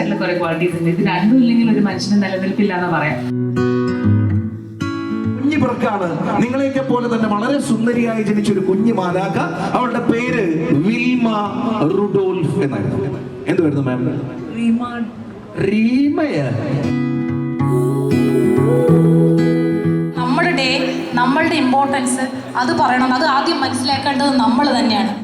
ആയിട്ടുള്ള കുറെ ക്വാളിറ്റീസ് ഉണ്ട്. ഇത് രണ്ടും ഇല്ലെങ്കിൽ ഒരു മനുഷ്യന് നിലനിൽപ്പില്ല എന്ന് പറയാം. കുഞ്ഞിപ്പിറക്കാണ്. നിങ്ങളെയൊക്കെ പോലെ തന്നെ വളരെ സുന്ദരിയായി ജനിച്ചൊരു കുഞ്ഞു മാലാഖ. അവളുടെ പേര് വിൽമ റുഡോൾഫ് എന്നായിരുന്നു. എന്തുവായിരുന്നു മാം? റീമയ. നമ്മളുടെ ഇമ്പോർട്ടൻസ് അത് പറയണം. അത് ആദ്യം മനസ്സിലാക്കേണ്ടത് നമ്മൾ തന്നെയാണ്.